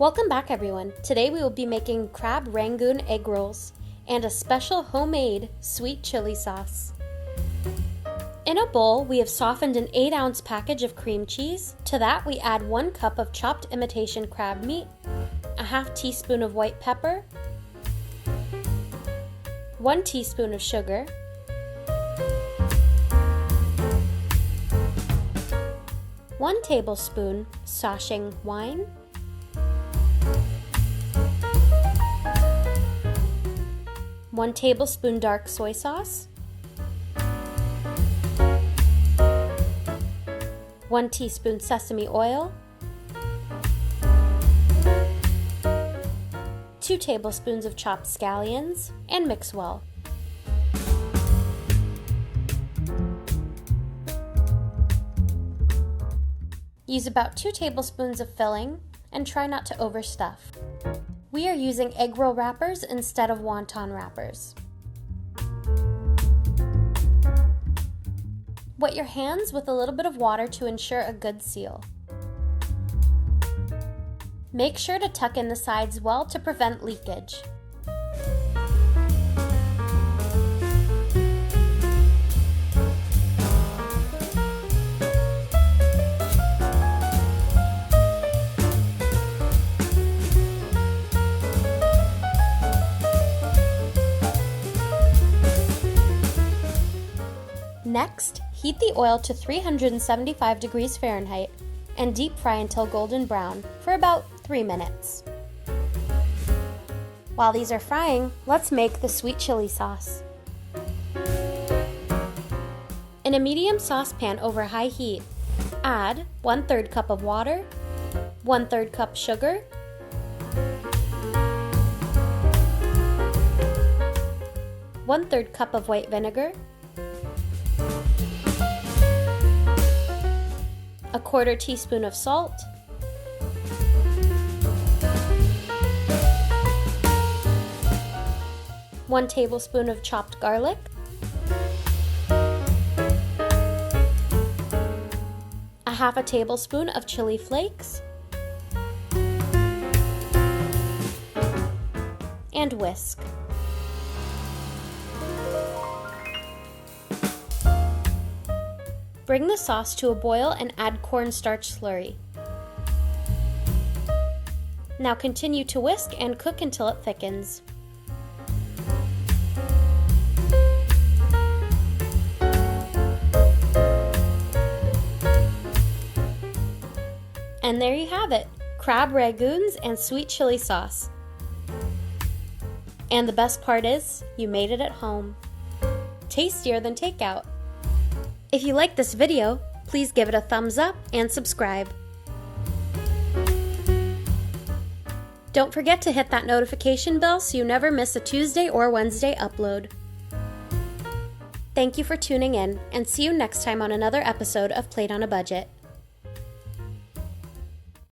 Welcome back, everyone. Today we will be making crab Rangoon egg rolls and a special homemade sweet chili sauce. In a bowl, we have softened an 8-ounce package of cream cheese. To that, we add 1 cup of chopped imitation crab meat, a half teaspoon of white pepper, 1 teaspoon of sugar, 1 tablespoon Sashing wine, 1 tablespoon dark soy sauce, 1 teaspoon sesame oil, 2 tablespoons of chopped scallions, and mix well. Use about 2 tablespoons of filling and try not to overstuff. We are using egg roll wrappers instead of wonton wrappers. Wet your hands with a little bit of water to ensure a good seal. Make sure to tuck in the sides well to prevent leakage. Next, heat the oil to 375 degrees Fahrenheit and deep fry until golden brown for about 3 minutes. While these are frying, let's make the sweet chili sauce. In a medium saucepan over high heat, add 1/3 cup of water, 1/3 cup sugar, 1/3 cup of white vinegar, 1/4 teaspoon of salt, 1 tablespoon of chopped garlic, 1/2 tablespoon of chili flakes, and whisk. Bring the sauce to a boil and add cornstarch slurry. Now continue to whisk and cook until it thickens. And there you have it, crab rangoons and sweet chili sauce. And the best part is, you made it at home. Tastier than takeout. If you like this video, please give it a thumbs up and subscribe. Don't forget to hit that notification bell so you never miss a Tuesday or Wednesday upload. Thank you for tuning in, and see you next time on another episode of Plate on a Budget.